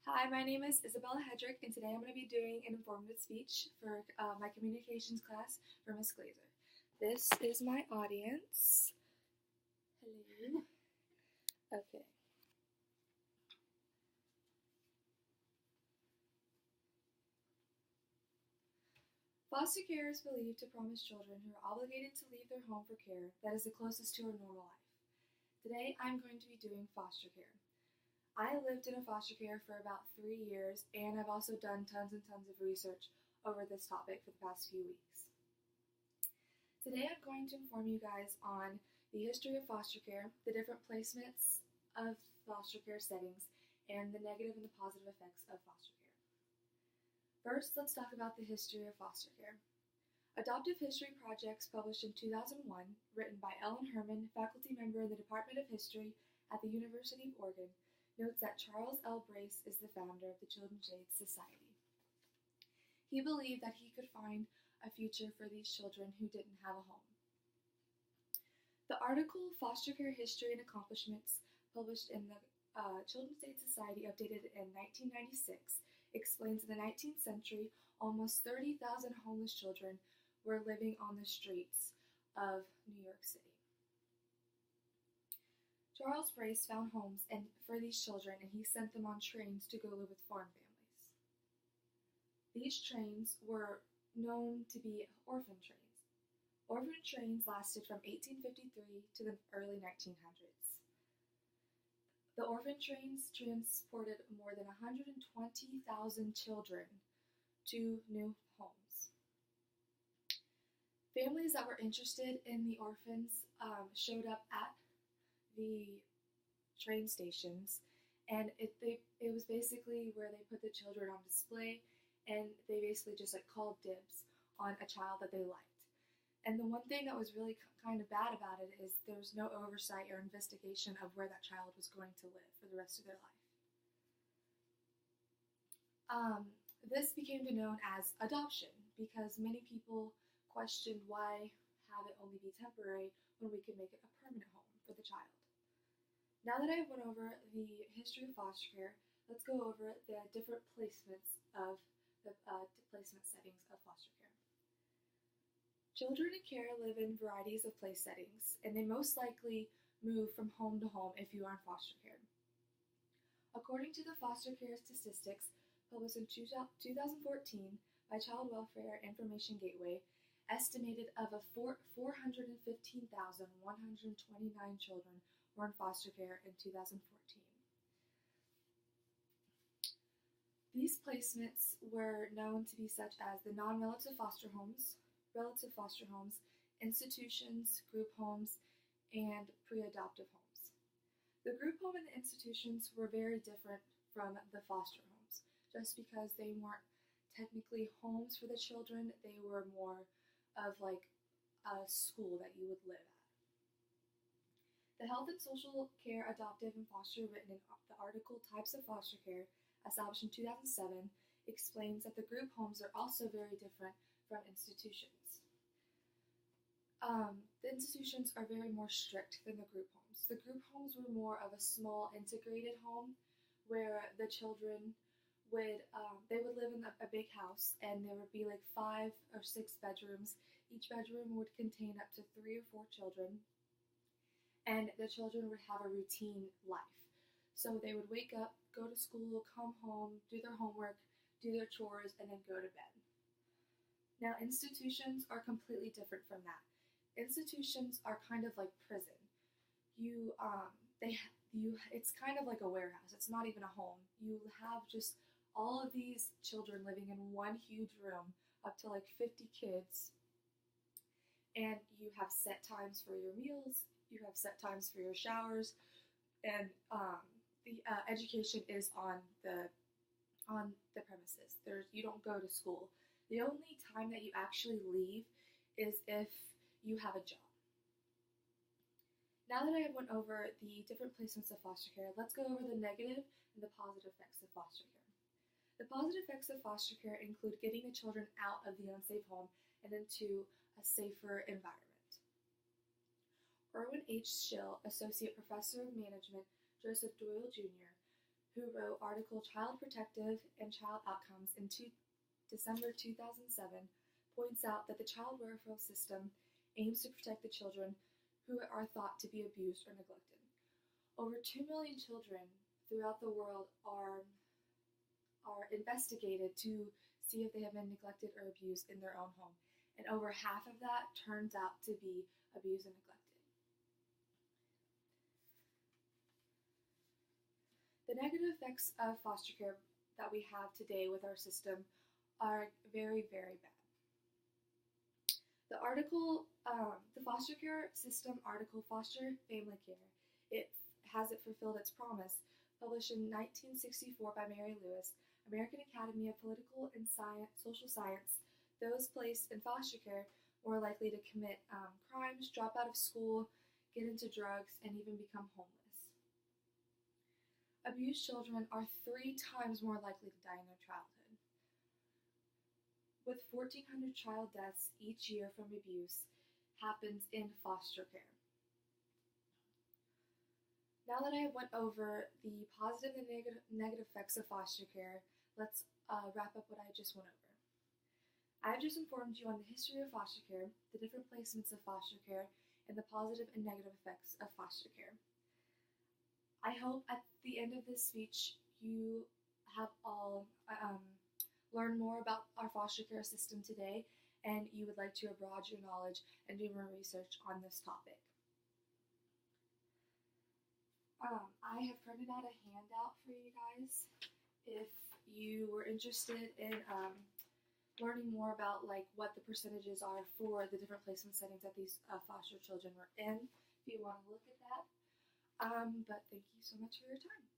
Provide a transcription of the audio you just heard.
Hi, my name is Isabella Hedrick, and today I'm going to be doing an informative speech for my communications class for Miss Glazer. This is my audience. Hello. Okay. Foster care is believed to promise children who are obligated to leave their home for care that is the closest to a normal life. Today I'm going to be doing foster care. I lived in a foster care for about 3 years, and I've also done tons and tons of research over this topic for the past few weeks. Today I'm going to inform you guys on the history of foster care, the different placements of foster care settings, and the negative and the positive effects of foster care. First, let's talk about the history of foster care. Adoptive History Projects, published in 2001, written by Ellen Herman, faculty member in the Department of History at the University of Oregon, notes that Charles L. Brace is the founder of the Children's Aid Society. He believed that he could find a future for these children who didn't have a home. The article Foster Care History and Accomplishments, published in the Children's Aid Society, updated in 1996, explains in the 19th century almost 30,000 homeless children were living on the streets of New York City. Charles Brace found homes for these children, and he sent them on trains to go live with farm families. These trains were known to be orphan trains. Orphan trains lasted from 1853 to the early 1900s. The orphan trains transported more than 120,000 children to new homes. Families that were interested in the orphans showed up at the train stations, and it was basically where they put the children on display, and they basically just called dibs on a child that they liked. And the one thing that was really kind of bad about it is there was no oversight or investigation of where that child was going to live for the rest of their life. This became known as adoption because many people questioned why have it only be temporary when we could make it a permanent home for the child. Now that I've went over the history of foster care, let's go over the different placements of the placement settings of foster care. Children in care live in varieties of place settings, and they most likely move from home to home if you are in foster care. According to the Foster Care Statistics, published in 2014 by Child Welfare Information Gateway, estimated of 415,129 children were in foster care in 2014. These placements were known to be such as the non-relative foster homes, relative foster homes, institutions, group homes, and pre-adoptive homes. The group home and the institutions were very different from the foster homes, just because they weren't technically homes for the children, they were more of like a school that you would live at. The Health and Social Care Adoptive and Foster, written in the article Types of Foster Care, established in 2007, explains that the group homes are also very different from institutions. The institutions are very more strict than the group homes. The group homes were more of a small integrated home where the children would live in a big house, and there would be like 5 or 6 bedrooms. Each bedroom would contain up to 3 or 4 children, and the children would have a routine life. So they would wake up, go to school, come home, do their homework, do their chores, and then go to bed. Now, institutions are completely different from that. Institutions are kind of like prison. It's kind of like a warehouse. It's not even a home. You have just all of these children living in one huge room, up to like 50 kids, and you have set times for your meals, you have set times for your showers, and the education is on the premises. You don't go to school. The only time that you actually leave is if you have a job. Now that I have went over the different placements of foster care, let's go over the negative and the positive effects of foster care. The positive effects of foster care include getting the children out of the unsafe home and into a safer environment. Erwin H. Schill, Associate Professor of Management, Joseph Doyle Jr., who wrote article Child Protective and Child Outcomes in December 2007, points out that the child welfare system aims to protect the children who are thought to be abused or neglected. Over 2 million children throughout the world are investigated to see if they have been neglected or abused in their own home, and over half of that turns out to be abused and neglected. The negative effects of foster care that we have today with our system are very, very bad. The article, the foster care system article, Foster Family Care, has it fulfilled its promise, published in 1964 by Mary Lewis, American Academy of Political and Social Science. Those placed in foster care more likely to commit crimes, drop out of school, get into drugs, and even become homeless. Abused children are 3 times more likely to die in their childhood. With 1,400 child deaths each year from abuse happens in foster care. Now that I have went over the positive and negative effects of foster care, let's wrap up what I just went over. I have just informed you on the history of foster care, the different placements of foster care, and the positive and negative effects of foster care. I hope at the end of this speech you have all learned more about our foster care system today, and you would like to broaden your knowledge and do more research on this topic. I have printed out a handout for you guys if you were interested in learning more about what the percentages are for the different placement settings that these foster children were in, if you want to look at that. But thank you so much for your time.